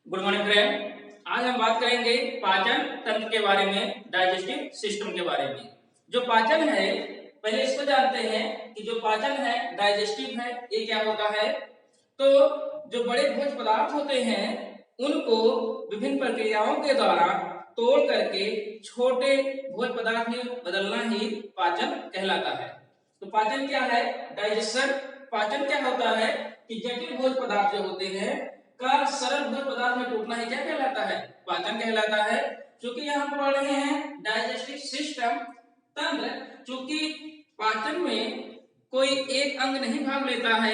Good morning friend. आज हम बात करेंगे पाचन तंत्र के बारे में, डाइजेस्टिव सिस्टम के बारे में। जो पाचन है, पहले इसको जानते हैं कि जो पाचन है डाइजेस्टिव है, ये क्या होता है। तो जो बड़े भोज्य पदार्थ होते हैं उनको विभिन्न प्रक्रियाओं के द्वारा तोड़ करके छोटे भोज्य पदार्थ में बदलना ही पाचन कहलाता है। तो पाचन क्या है? डाइजेशन। पाचन क्या होता है कि जटिल भोज्य पदार्थ जो होते हैं का सरल भोज्य पदार्थ में टूटना ही क्या कहलाता है? पाचन कहलाता है। क्योंकि यहाँ पर पढ़ रहे हैं डाइजेस्टिव सिस्टम, तंत्र। चूंकि पाचन में कोई एक अंग नहीं भाग लेता है,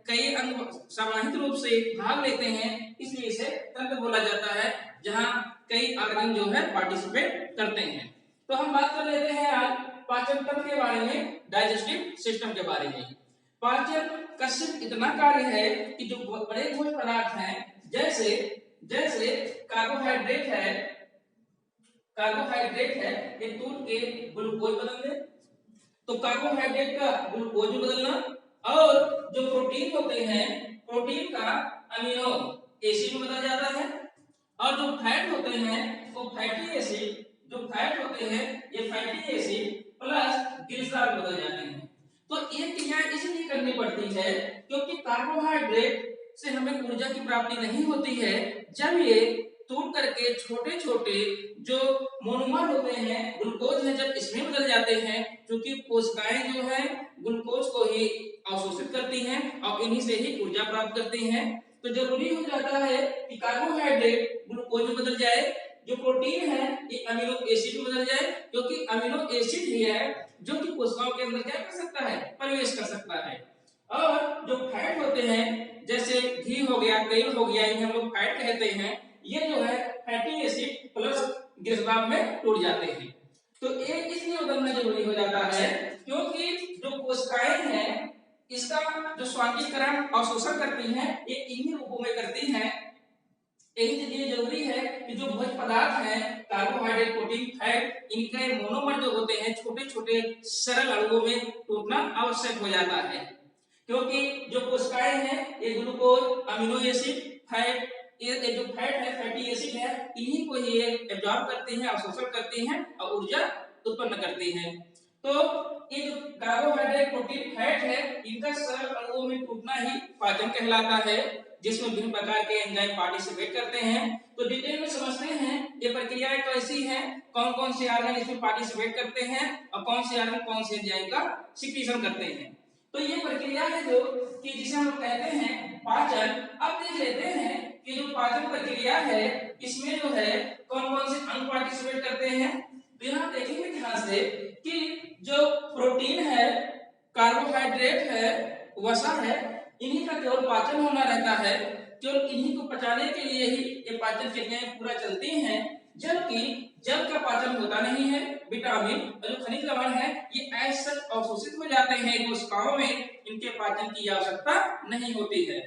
कई अंग सामूहिक रूप से भाग लेते हैं, इसलिए इसे तंत्र बोला जाता है, जहां कई ऑर्गन जो है पार्टिसिपेट करते हैं। तो हम बात कर लेते हैं आज पाचन तंत्र के बारे में, डाइजेस्टिव सिस्टम के बारे में। पाचन का सिर्फ इतना कार्य है कि जो बड़े भोज्य पदार्थ हैं, जैसे जैसे कार्बोहाइड्रेट है, ये टूट के ग्लूकोज बदल दे, तो कार्बोहाइड्रेट का ग्लूकोज में बदलना, और जो प्रोटीन होते हैं, प्रोटीन का अमीनो एसिड में बदल जाता है, और जो फैट होते हैं वो फैटी एसिड, जो फैट होते हैं ये फैटी एसिड प्लस ग्लिसरॉल बदल जाते हैं। तो ये क्रिया इसलिए करनी पड़ती है क्योंकि कार्बोहाइड्रेट से हमें ऊर्जा की प्राप्ति नहीं होती है। जब ये टूट करके छोटे छोटे जो मोनोमर होते हैं, ग्लूकोज है, जब इसमें बदल जाते हैं, क्योंकि कोशिकाएं जो है ग्लूकोज को ही अवशोषित करती हैं और इन्हीं से ही ऊर्जा प्राप्त करती हैं। तो जरूरी हो जाता है कि कार्बोहाइड्रेट ग्लूकोज में बदल जाए, जो प्रोटीन है ये अमीनो एसिड में बदल जाए, क्योंकि अमीनो एसिड ही है जो कि कोशिकाओं के अंदर क्या कर सकता है? प्रवेश कर सकता है। और जो फैट होते हैं, जैसे घी हो गया, तेल हो गया, इन्हें हम लोग फैट कहते हैं, ये जो है फैटी एसिड प्लस ग्लिसरॉल में टूट जाते हैं। तो ये इसलिए बदलना जरूरी हो जाता है क्योंकि जो कोशिकाएं हैं इसका जो स्वांगीकरण और शोषण करती हैं, ये इन्हीं रूपों में करती हैं। यही जरूरी है कि जो भोज्य पदार्थ हैं, कार्बोहाइड्रेट, प्रोटीन, फैट, इनके मोनोमर जो होते हैं छोटे छोटे सरल अणुओं में टूटना आवश्यक हो जाता है। क्योंकि जो कोशिकाएं हैं ये ग्लूकोज, अमीनो एसिड, फैट, ये जो फैट है, फैटी एसिड है, इन्हीं को ही एब्जॉर्ब करती हैं, अवशोषण करती हैं और ऊर्जा उत्पन्न करती हैं। तो ये जो कार्बोहाइड्रेट, प्रोटीन, फैट है, इनका सरल अणुओं में टूटना ही पाचन कहलाता है, जिसमें विभिन्न प्रकार के एंजाइम पार्टिसिपेट करते हैं। तो डिटेल में समझते हैं ये प्रक्रियाएं कैसी हैं, कौन कौन से ऑर्गन इसमें पार्टिसिपेट करते हैं और कौन से ऑर्गन कौन से एंजाइम का सिक्रीशन करते हैं। तो ये प्रक्रिया है जो कि जिसे हम कहते हैं पाचन। अब देख लेते हैं कि जो पाचन प्रक्रिया है इसमें जो है कौन कौन से अंग पार्टिसिपेट करते हैं। तो यहाँ देखेंगे ध्यान से कि जो प्रोटीन है, कार्बोहाइड्रेट है, वसा है, इन्हीं का केवल पाचन होना रहता है। केवल इन्हीं को पचाने के लिए ही ये पाचन क्रियाएं पूरा चलती हैं। जबकि जल का पाचन होता नहीं है। विटामिन और जो खनिज लवण है ये ऐसे अवशोषित हो जाते हैं कोशिकाओं में, इनके पाचन की आवश्यकता नहीं होती है।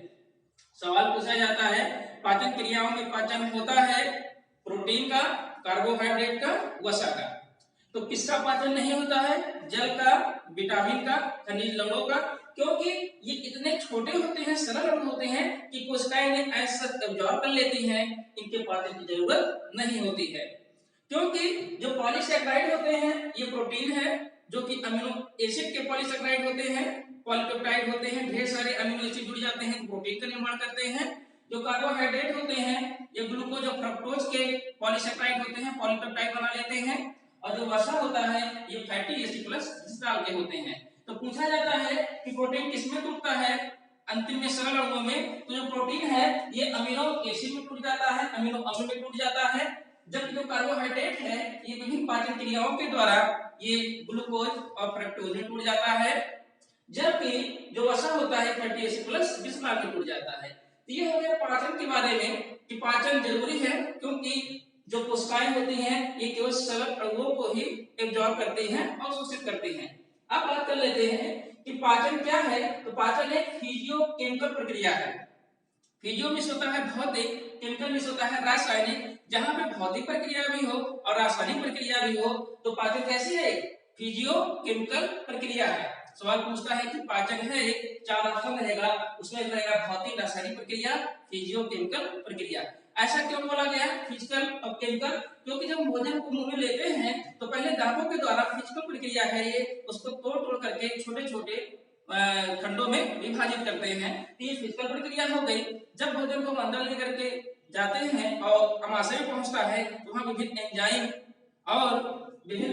सवाल पूछा जाता है पाचन क्रियाओं में पाचन होता है प्रोटीन का, कार्बोहाइड्रेट का, वसा का। तो किसका पाचन नहीं होता है? जल का, विटामिन का, खनिज लवणों का, क्योंकि ये इतने छोटे होते हैं, सरल अणु होते हैं कि कोशिकाएं इन्हें ऐसे एब्जॉर्ब कर लेती हैं, इनके पाचन की जरूरत नहीं होती है। क्योंकि जो पॉलीसैकेराइड होते हैं ये प्रोटीन है, जो कि अमीनो एसिड के पॉलीसैकेराइड होते हैं, पॉलीपेप्टाइड होते हैं, ढेर सारे अमीनो एसिड जुड़ जाते हैं, प्रोटीन का निर्माण करते हैं। जो कार्बोहाइड्रेट होते हैं ये ग्लूकोज और फ्रक्टोज के पॉलीसैकेराइड होते हैं, पॉलीपेप्टाइड बना लेते हैं। और जो वसा होता है ये फैटी एसिड प्लस ग्लिसरॉल के होते हैं। तो पूछा जाता है कि प्रोटीन किसमें टूटता है? अंतिम में सरल अणुओं में। तो जो प्रोटीन है ये अमीनो एसिड में टूट जाता है, अमीनो अम्ल में टूट जाता है। जबकि जो कार्बोहाइड्रेट है ये विभिन्न पाचन क्रियाओं के द्वारा ये ग्लूकोज और फ्रक्टोज में टूट जाता है। जबकि जो वसा होता है फैटी एसिड प्लस ग्लिसरॉल में टूट जाता है। तो ये हो गया पाचन के बारे में कि पाचन जरूरी है, क्योंकि जो कोशिकाएं होती हैं ये केवल सरल अणुओं को ही एब्जॉर्ब करती हैं और शोषित करती हैं। अब बात कर लेते हैं कि पाचन क्या है। तो पाचन एक फिजियोकेमिकल प्रक्रिया है। फिजियो में होता है भौतिक, केमिकल में होता है रासायनिक। जहां पे भौतिक प्रक्रिया भी हो और रासायनिक प्रक्रिया भी हो, तो पाचन कैसी है? फिजियोकेमिकल प्रक्रिया है। सवाल पूछता है कि पाचन है, चार ऑप्शन रहेगा, उसमें रहेगा भौतिक, रासायनिक प्रक्रिया, फिजियोकेमिकल प्रक्रिया। ऐसा क्यों बोला गया फिजिकल और केमिकल? क्योंकि जब भोजन को मुंह में लेते हैं तो पहले दांतों के द्वारा फिजिकल प्रक्रिया है ये, उसको तोड़ तोड़ करके छोटे छोटे खंडों में विभाजित करते हैं। ये फिजिकल प्रक्रिया हो गई। जब भोजन को हम अंदर लेकर के जाते हैं और अमाशय में पहुंचता है तो वहां विभिन्न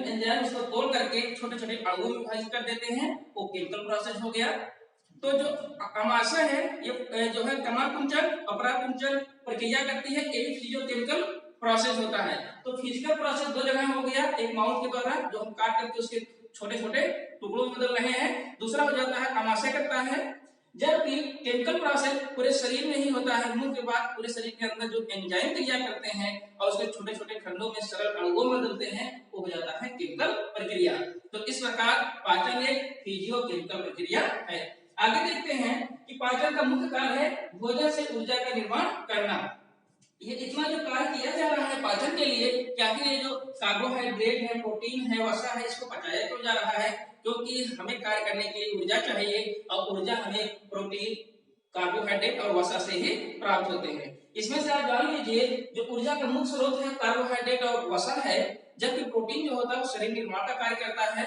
एंजाइम उसको तोड़ करके छोटे छोटे अणुओं में विभाजित कर देते हैं, वो केमिकल प्रोसेस हो गया। तो जो अमाशय है ये जो है कमाकुंचन अपराकुंचन प्रक्रिया करती है, ये भी फिजियोकेमिकल प्रोसेस होता है। तो फिजिकल प्रोसेस दो जगह हो गया, एक माउथ के द्वारा जो हम काट करके उसके छोटे छोटे टुकड़ों में बदल रहे हैं, दूसरा हो जाता है अमाशय करता है। जबकि केमिकल प्रोसेस पूरे शरीर में ही होता है, मुंह के बाद पूरे शरीर के अंदर जो एंजाइम क्रिया करते हैं और उसके छोटे छोटे खंडों में सरल अणुओं में बदलते हैं, वो हो जाता है केमिकल प्रक्रिया। तो इस प्रकार पाचन एक फिजियोकेमिकल प्रक्रिया है। आगे देखते हैं कि पाचन का मुख्य कार्य है भोजन से ऊर्जा का निर्माण करना। ये इतना जो कार्य किया जा रहा है पाचन के लिए, क्या कि ये जो कार्बोहाइड्रेट है, प्रोटीन है, वसा है, इसको पचाया क्यों जा रहा है? क्योंकि हमें कार्य करने के लिए ऊर्जा चाहिए और ऊर्जा हमें प्रोटीन, कार्बोहाइड्रेट और वसा से ही प्राप्त होते हैं। इसमें से आप जान लीजिए जो ऊर्जा का मुख्य स्रोत है कार्बोहाइड्रेट और वसा है, जबकि प्रोटीन जो होता है वो शरीर निर्माण का कार्य करता है।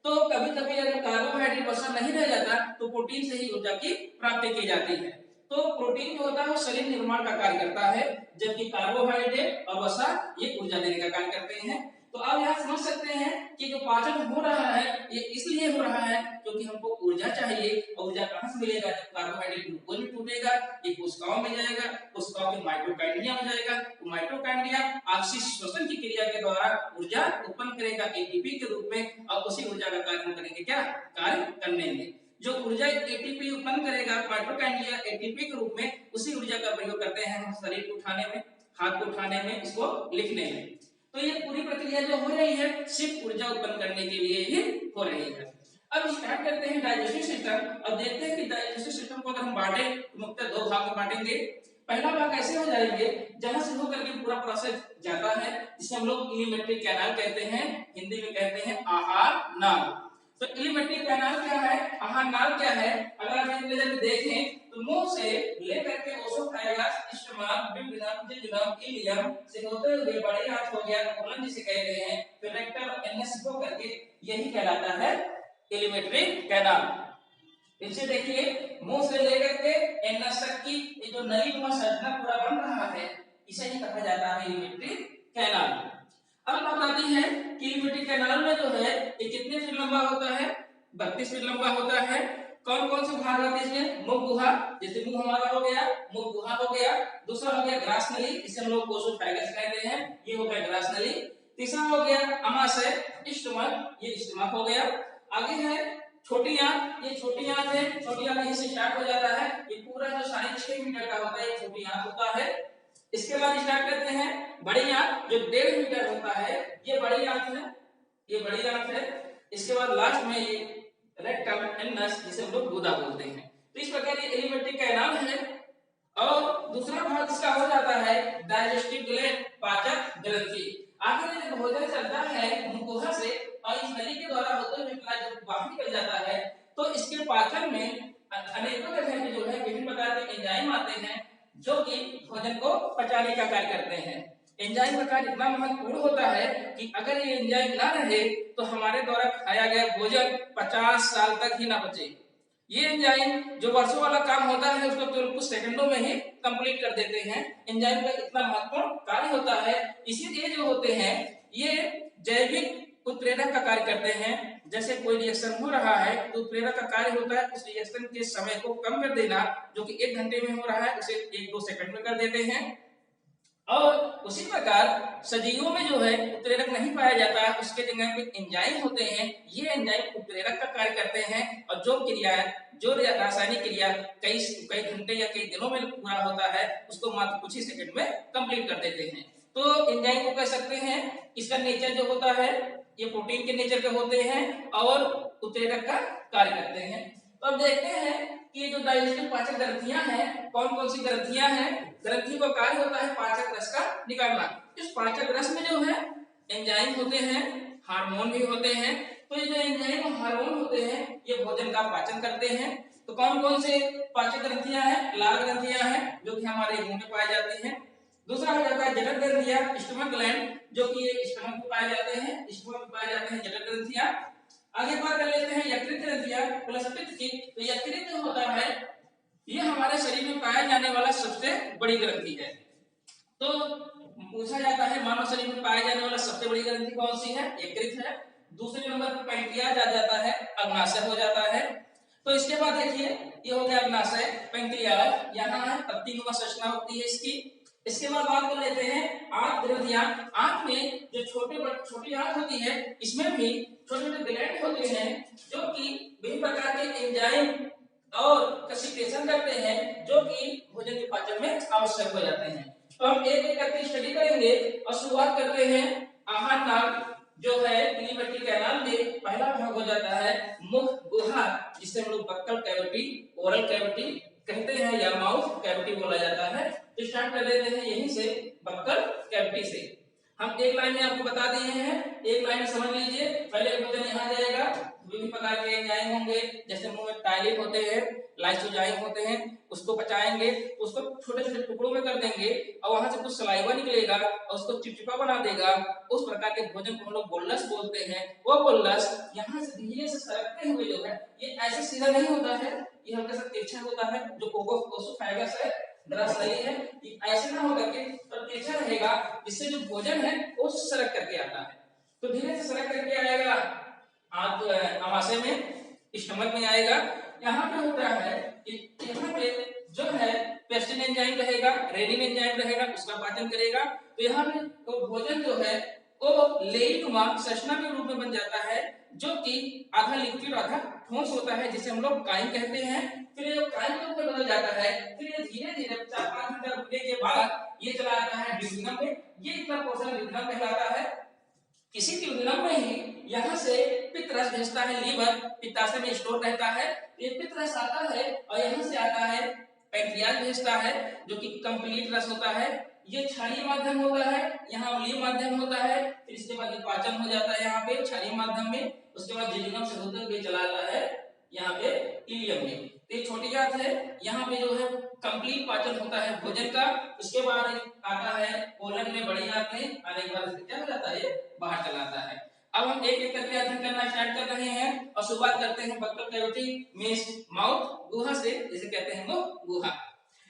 तो कभी कभी अगर कार्बोहाइड्रेट वसा नहीं रह जाता तो प्रोटीन से ही ऊर्जा की प्राप्ति की जाती है। तो प्रोटीन जो होता है वो शरीर निर्माण का कार्य करता है, जबकि कार्बोहाइड्रेट और वसा ये ऊर्जा देने का कार्य करते हैं। तो आप यहाँ समझ सकते हैं कि जो पाचन हो रहा है ये इसलिए हो रहा है क्योंकि हमको ऊर्जा चाहिए। और ऊर्जा कहाँ से मिलेगा? जब कार्बोहाइड्रेट ग्लूकोज में टूटेगा, ये कोशिकाओं में जाएगा, कोशिकाओं के माइटोकांड्रिया में जाएगा, तो माइटोकांड्रिया आपसी श्वसन की क्रिया के द्वारा ऊर्जा उत्पन्न करेगा एटीपी के रूप में, और उसी ऊर्जा का कार्य हम करेंगे क्या? कार्य करने में। जो ऊर्जा एटीपी उत्पन्न करेगा माइटोकांड्रिया एटीपी के रूप में, उसी ऊर्जा का प्रयोग करते हैं हम शरीर को उठाने में, हाथ को उठाने में, इसको लिखने में। तो ये पूरी प्रक्रिया जो हो रही है सिर्फ ऊर्जा उत्पन्न करने के लिए ही हो रही है। अब स्टार्ट करते हैं डाइजेस्टिव सिस्टम और देखते हैं कि डाइजेस्टिव सिस्टम को अगर हम बांटे तो मुख्यतः दो भाग में बांटेंगे। पहला भाग ऐसे हो जाएंगे जहां से होकर के पूरा प्रोसेस जाता है, जिसे हम लोग इलिमेट्री कैनाल कहते हैं, हिंदी में कहते हैं आहार नाल। तो इलिमेट्री कैनाल क्या है, आहार नाल क्या है? अगर आप एक नजर में देखें तो मुंह से लेकर के ओसोफेगस, स्टमक, दुोडेनम, जेजुनम, इलियम से होते हुए बड़े आंत हो गया, कोलन जिसे कहते हैं, फिर रेक्टम और एनस को करके यही कहलाता है इलिमेट्री कैनाल। इसे देखिए मुंह से लेकर के एनस तक की ये जो नलीनुमा संरचना पूरा बन रहा है, इसे ही कहा जाता है इलिमेट्री कैनाल। अब बात आती है कि इलिमेट्री कैनाल में जो है ये कितने फीट लंबा होता है? 32 फीट लंबा होता है। कौन कौन से भाग आते हैं इसमें? मुख गुहा, जैसे मुंह हमारा हो गया, मुख गुहा हो गया। दूसरा हो गया ग्रास नली, इसे हम लोग ओसोफेगस कहते हैं, ये हो गया ग्रास नली। तीसरा हो गया अमाशय, स्टमक, ये स्टमक हो गया। आगे है छोटी आंत, ये छोटी आंत है, छोटी आंत यहीं से स्टार्ट हो जाता है, ये पूरा जो 6.5 मीटर का होता है ये छोटी आंत होता है। इसके बाद स्टार्ट करते हैं बड़ी आंत जो 1.5 मीटर होता है, ये बड़ी आंत है, ये बड़ी आंत है। इसके बाद लास्ट में ये रेक्टम एनस जिसे हम लोग गुदा बोलते हैं। तो इस प्रकार ये इलिमेट्री कैनाल है। और दूसरा भाग इसका हो जाता है डाइजेस्टिव ग्लैंड, पाचक ग्रंथि। आखिर में जब भोजन चलता है मुंह गुहा से और इस नली के द्वारा होते हुए जब बाहर निकल जाता है तो इसके पाचन में अनेकों तरह के जो है विभिन्न प्रकार के एंजाइम आते हैं जो कि भोजन को पचाने का कार्य करते हैं। एंजाइम का कार्य इतना महत्वपूर्ण होता है कि अगर ये एंजाइम ना रहे तो हमारे द्वारा खाया गया भोजन 50 साल तक ही ना पचे। ये एंजाइम जो वर्षों वाला काम होता है उसको केवल कुछ सेकंडों में ही कंप्लीट कर देते हैं। एंजाइम का इतना महत्वपूर्ण कार्य होता है, इसीलिए जो होते हैं ये जैविक उत्प्रेरक का कार्य करते हैं। जैसे कोई रिएक्शन हो रहा है तो उत्प्रेरक का कार्य होता है उस रिएक्शन के समय को कम कर देना, जो कि 1 घंटे में हो रहा है उसे 1-2 सेकंड में कर देते हैं। और उसी प्रकार सजीवों में जो है उत्प्रेरक नहीं पाया जाता है, उसके जगह पे एंजाइम होते हैं, ये एंजाइम उत्प्रेरक का कार्य करते हैं और जो रासायनिक क्रिया कई घंटे या कई दिनों में पूरा होता है उसको मात्र कुछ ही सेकंड में कंप्लीट कर देते हैं। तो एंजाइम को कह सकते हैं, इसका नेचर जो होता है ये प्रोटीन के नेचर के होते हैं और उत्प्रेरक का कार्य करते हैं। तो अब देखते हैं कि ये जो डाइजेस्टिव पाचक ग्रंथियां हैं कौन कौन सी ग्रंथियां हैं। ग्रंथि का कार्य होता है पाचक रस का निकालना। इस पाचक रस में जो है एंजाइम होते हैं, हार्मोन भी होते हैं। तो ये जो एंजाइम और हार्मोन होते हैं ये भोजन का पाचन करते हैं। तो कौन कौन से पाचक ग्रंथियां हैं? लाल ग्रंथियां हैं जो कि हमारे मुंह में पाई जाती हैं। दूसरा हो जाता है जठर ग्रंथियां, स्टमक ग्लैंड, जो कि स्टमक में पाए जाते हैं, स्टमक में पाए जाते हैं जठर ग्रंथियां। आगे बात कर लेते हैं यकृत ग्रंथियां प्लस पित्त की। तो यकृत जो होता है ये हमारे शरीर में पाया जाने वाला सबसे बड़ी ग्रंथि है। तो पूछा जाता है मानव शरीर में पाए जाने वाला सबसे बड़ी ग्रंथि कौन सी है? यकृत है। दूसरे नंबर पर पैंक्रियाज आ जाता है, अग्नाशय हो जाता है। तो इसके बाद देखिए ये हो गया अग्नाशय, पैंक्रियाज यहाँ है, पत्तीनुमा संरचना होती है इसकी। इसके बाद बात कर लेते हैं आंत ग्रंथियां। आंत में जो छोटी आंत होती है इसमें भी छोटे छोटे ग्लैंड होते हैं जो कि विभिन्न प्रकार के एंजाइम और कसिकेशन करते हैं जो कि भोजन के पाचन में आवश्यक हो जाते हैं। तो हम एक एक करके स्टडी करेंगे और शुरुआत करते हैं आहार नाल जो है पीली कैनाल में पहला भाग हो जाता है मुख गुहा, जिसे हम लोग बक्कल कैविटी, ओरल कैविटी कहते हैं या माउथ कैविटी बोला जाता है। तो स्टार्ट कर लेते हैं यहीं से बक्कल कैविटी से। हम एक लाइन में आपको बता दिए हैं, एक लाइन में समझ लीजिए। पहले भोजन यहाँ जाएगा, विभिन्न प्रकार के एंजाइम होंगे, जैसे मुंह में टाइलिन होते हैं, लाइसोजाइम होते हैं, उसको पचाएंगे, उसको छोटे छोटे टुकड़ों में कर देंगे और वहां से कुछ सलाइवा निकलेगा और उसको चिपचिपा बना देगा। उस प्रकार के भोजन को हम लोग बोलस बोलते हैं। वो बोलस यहाँ से धीरे से सरकते हुए जो है ये ऐसे सीधा नहीं होता है, ये हल्का सा तिरछा होता है, जो कोकोफाइगस है, ग्रासरी है, ये ऐसे ना होकर के तिरछा रहेगा, जिससे जो भोजन है वो सरक करके आता है। तो धीरे से सरक करके आएगा आमाशय में, स्टमक में आएगा। यहाँ पे होता है कि यहाँ पे जो है पेस्टिन एंजाइम रहेगा, रेनिन एंजाइम रहेगा, उसका पाचन करेगा। तो यहाँ पे तो भोजन जो है वो लेईनुमा संरचना के रूप में बन जाता है, जो कि आधा लिक्विड आधा ठोस होता है, जिसे हम लोग काइम कहते हैं। फिर ये काइम के रूप में बदल जाता है। फिर ये धीरे धीरे 4-5 घंटा रुकने के बाद ये चला आता है ड्यूडिनम में। ये इतना पोर्शन ड्यूडिनम कहलाता है। इसी ड्यूडिनम में ही यहाँ से पित्त रस भेजता है लीवर, पित्ताशय में स्टोर रहता है। ये पित्त रस आता है और यहाँ से आता है पैंक्रियाज भेजता है, जो कि कंप्लीट रस होता है। ये क्षारीय माध्यम होता है, यहाँ अम्लीय माध्यम होता है। फिर इसके बाद ये पाचन हो जाता है यहाँ पे क्षारीय माध्यम में। उसके बाद जिलिनम से होते हुए चला आता है यहाँ पे इलियम में। तो ये छोटी जात है, यहाँ पे जो है कंप्लीट पाचन होता है भोजन का। उसके बाद आता है कोलन में, बड़ी आंत में आने के बाद क्या हो जाता है, बाहर चला आता है। अब हम एक एक करके अध्ययन करना स्टार्ट कर रहे हैं और शुरुआत करते हैं बक्कल कैविटी मींस माउथ गुहा से, जिसे कहते हैं मुख गुहा।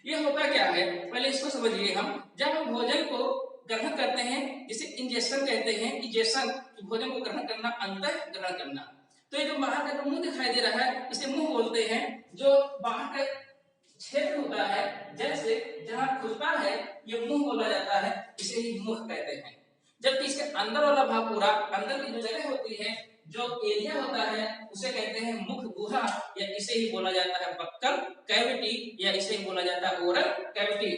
ये होता क्या है पहले इसको समझिए। हम जब हम भोजन को ग्रहण करते हैं, जिसे इंजेक्शन कहते हैं, इंजेक्शन भोजन को ग्रहण करना, अंतः ग्रहण करना। तो ये जो बाहर का जो मुंह दिखाई दे रहा है इसे मुंह बोलते हैं। जो बाहर का क्षेत्र होता है, जैसे जहां खुलता है ये मुंह बोला जाता है, इसे ही मुख कहते हैं। जबकि इसके अंदर वाला भाग पूरा अंदर की जो जगह होती है, जो एरिया होता है, उसे कहते हैं मुख गुहा, या इसे ही बोला जाता है बक्कल कैविटी, या इसे ही बोला जाता है ओरल कैविटी।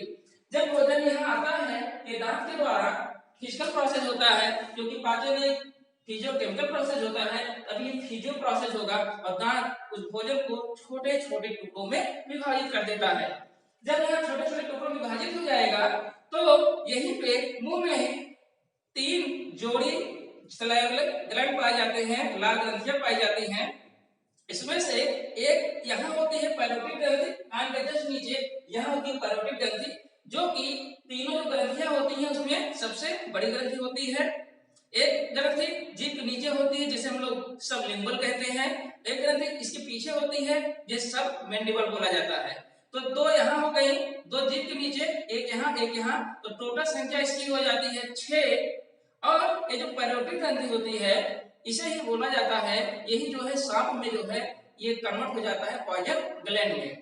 जब भोजन यहाँ आता है ये दांत के द्वारा फिजिकल प्रोसेस होता है, क्योंकि पाचन एक फिजियोकेमिकल प्रोसेस होता है। अब ये फिजियो प्रोसेस होगा और दांत उस भोजन को छोटे छोटे टुकड़ों में विभाजित कर देता है। जब यह छोटे छोटे टुकड़ों में विभाजित हो जाएगा तो यहीं पे मुंह में ही 3 जोड़ी ग्लैंड पाए जाते हैं, लाल ग्रंथियां पाई जाती हैं। इसमें से एक यहाँ होती है पैरोटिड ग्रंथि, कान के जस्ट नीचे यहाँ होती है पैरोटिड ग्रंथि, जो कि तीनों जो ग्रंथियां होती हैं उसमें सबसे बड़ी ग्रंथि होती है। एक ग्रंथि जीभ के नीचे होती है, जिसे हम लोग सबलिंगुअल कहते हैं। एक ग्रंथि इसके पीछे होती है, जिसे सब मैंडिबल बोला जाता है। तो 2 यहाँ हो गई, 2 जीभ के नीचे, एक यहाँ एक यहाँ, तो टोटल संख्या इसकी हो जाती है 6। और ये जो पैरोटिड ग्रंथि होती है इसे ही बोला जाता है, यही जो है सांप में जो है ये कन्वर्ट हो जाता है पॉइजन ग्लैंड में।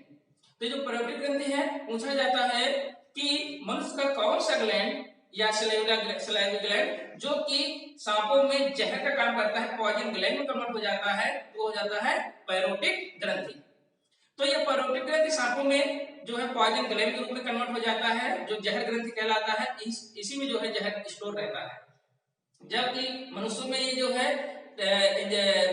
तो जो पैरोटिड ग्रंथि है पूछा जाता है कि मनुष्य का कौन सा ग्लैंड या सलाइवरी ग्लैंड जो कि सांपों में जहर का काम करता है, पॉइजन ग्लैंड में कन्वर्ट हो जाता है, वो हो जाता है पैरोटिड ग्रंथि। तो ये पैरोटिड ग्रंथि सांपों में जो है पॉइजन ग्लैंड के रूप में कन्वर्ट हो जाता है, जो जहर ग्रंथि कहलाता है। इसी में जो है जहर स्टोर रहता है। जबकि मनुष्यों में ये जो है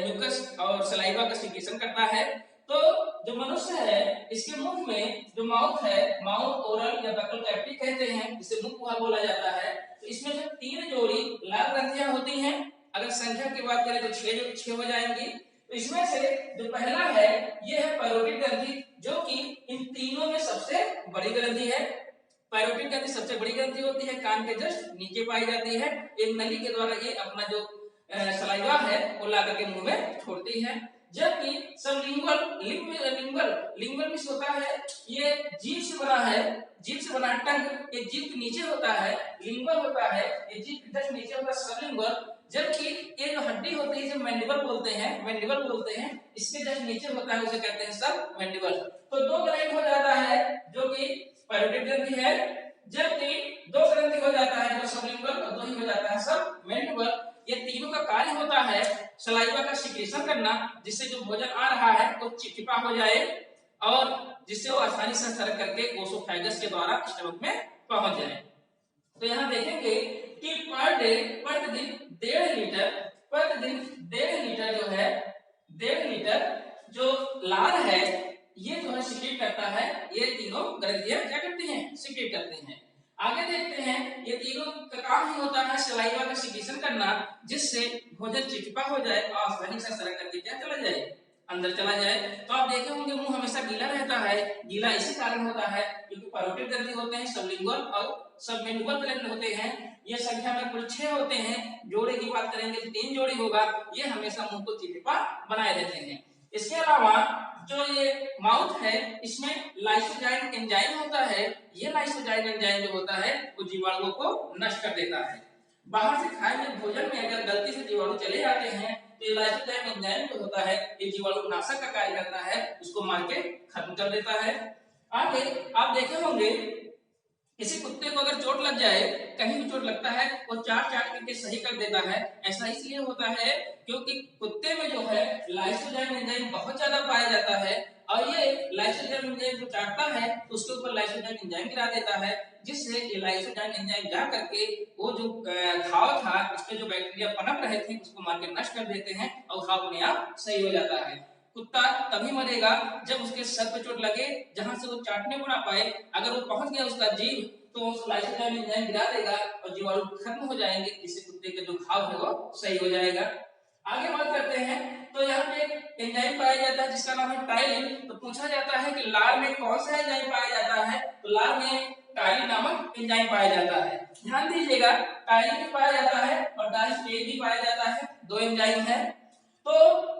म्यूकस और सलाइवा का सिक्रीशन करता है। तो जो मनुष्य है इसके मुख में जो माउथ है, माउथ ओरल या बक्कल कैविटी कहते हैं, इसे मुख गुहा बोला जाता है। तो इसमें जो 3 जोड़ी लाल ग्रंथियां होती हैं, अगर संख्या की बात करें तो 6 हो जाएंगी। तो इसमें से जो पहला है ये है पैरोटिड ग्रंथि, जो कि इन तीनों में सबसे बड़ी ग्रंथि है। पैरोटिड ग्रंथि सबसे बड़ी ग्रंथि होती है, कान के जस्ट नीचे पाई जाती है। एक नली के द्वारा ये अपना जो सलाइवा है वो ला करके मुंह में छोड़ती है। जबकि सबलिंगुअल लिंगुअल मिस होता है, ये जीभ से बना है, जीभ से बना टंग ये जीभ के नीचे होता है। लिंगुअल होता है, ये जीभ के जस्ट नीचे होता है सबलिंगुअल। जबकि ये जो हड्डी होती है जो मैंडिबल बोलते हैं, इसके जस्ट नीचे होता है, उसे कहते हैं सब मैंडिबल। तो दो ग्रंथि हो जाता है जो कि पैरोटिड ग्रंथि है, जबकि दो ग्रंथि हो जाता है जो सबलिंगुअल और दो ही हो जाता है सब मैंडिबल। ये तीनों का कार्य होता है सलाइवा का सिक्रेशन करना, जिससे जो भोजन आ रहा है वो चिपचिपा हो जाए और जिससे वो आसानी से सरक करके ओसोफेगस के द्वारा स्टमक में पहुंच जाए। तो यहाँ देखेंगे कि पर डे प्रतिदिन 1.5 लीटर जो है 1.5 लीटर जो लार है ये जो है सिक्रेट करता है। ये तीनों ग्रंथियां क्या करती हैं? सिक्रेट करती हैं। आगे देखते हैं, ये तीनों का काम ही होता है सलाइवा का सिक्रेशन करना, जिससे भोजन चिपचिपा हो जाए और आसानी से सरक करके क्या चला जाए, अंदर चला जाए। तो आप देखे होंगे मुंह हमेशा गीला रहता है। गीला इसी कारण होता है क्योंकि पैरोटिड ग्रंथि होते हैं, सबलिंगुअल और सबमैंडिबल ग्रंथि होते हैं। ये संख्या में कुल 6 होते हैं। जोड़े की बात करेंगे तो 3 जोड़ी होगा। ये हमेशा मुंह को चिपचिपा बनाए रहते हैं। इसके अलावा जो ये माउथ है इसमें लाइसोजाइम एंजाइम होता है। ये लाइसोजाइम एंजाइम जो होता है वो जीवाणुओं को नष्ट कर देता है। बाहर से खाए हुए भोजन में अगर गलती से जीवाणु चले आते हैं तो ये लाइसोजाइम एंजाइम जो होता है ये जीवाणु नाशक का कार्य करता है, उसको मार के खत्म कर देता है। आगे आप देखे होंगे किसी कुत्ते को अगर चोट लग जाए, कहीं भी चोट लगता है वो चाट करके सही कर देता है। ऐसा इसलिए होता है क्योंकि कुत्ते में जो है लाइसोजाइम एंजाइम बहुत ज्यादा पाया जाता है और ये लाइसोजाइम एंजाइम जो चाटता है तो उसके ऊपर लाइसोजाइम एंजाइम गिरा देता है, जिससे ये लाइसोजाइम एंजाइम जा करके वो जो घाव था उसके जो बैक्टीरिया पनप रहे थे उसको मार के नष्ट कर देते हैं और घाव अपने आप सही हो जाता है। कुत्ता तभी मरेगा जब उसके सर पे चोट लगे जहां से वो चाटने को ना पाए। अगर वो पहुंच गया उसका जीभ तो उस लाइसोजाइम एंजाइम गिरा देगा और जीवाणु खत्म हो जाएंगे, जिससे कुत्ते के जो घाव है वो सही हो जाएगा। आगे बात करते हैं तो यहाँ पे एक एंजाइम पाया जाता है जिसका नाम है टाइलिन। तो पूछा जाता है कि लार में कौन सा एंजाइम पाया जाता है, तो लार में टाइलिन नामक एंजाइम पाया जाता है। ध्यान दीजिएगा, टाइलिन भी पाया जाता है और डायस्टेज भी पाया जाता है, दो एंजाइम है। तो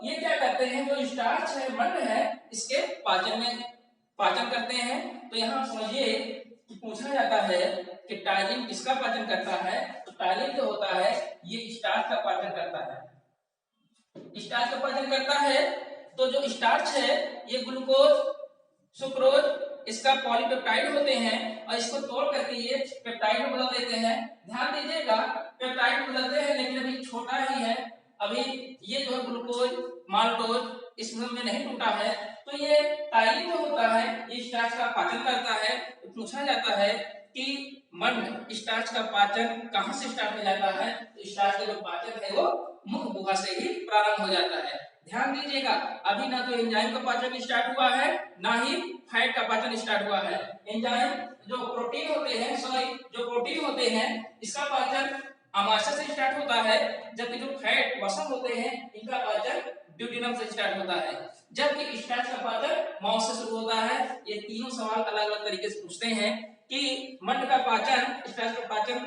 ये क्या करते हैं, जो स्टार्च है मंड है इसके पाचन करते हैं। तो यहाँ समझिए कि पूछा जाता है कि टाइलिन किसका पाचन करता है, तो टाइलिन जो होता है ये स्टार्च का पाचन करता है। स्टार्च का पाचन करता है तो जो स्टार्च है ये ग्लूकोज, सुक्रोज इसका पॉलीपेप्टाइड होते हैं और इसको तोड़ करके ये पेप्टाइड में बदल देते हैं। ध्यान दीजिएगा, पेप्टाइड में बदलते हैं लेकिन अभी छोटा ही है, अभी ये जो है ग्लूकोज माल्टोज इसमें नहीं टूटा है। तो ये टाइलिन जो होता है ये स्टार्च का पाचन करता है। तो पूछा जाता है कि मंड स्टार्च का पाचन कहां से स्टार्ट हो जाता है, तो स्टार्च का जो पाचन है वो मुख गुहा से ही प्रारंभ हो जाता है। ध्यान दीजिएगा, अभी ना तो एंजाइम का पाचन स्टार्ट हुआ है ना ही फैट का पाचन स्टार्ट हुआ है। एंजाइम जो प्रोटीन होते हैं इसका पाचन आमाशय से स्टार्ट होता है, जबकि जो फैट वसा होते हैं इनका पाचन ड्यूडेनम से स्टार्ट होता है, जबकि स्टार्च का पाचन माउथ से शुरू होता है। ये तीनों सवाल अलग अलग तरीके से पूछते हैं कि मंड का पाचन, स्टार्च का पाचन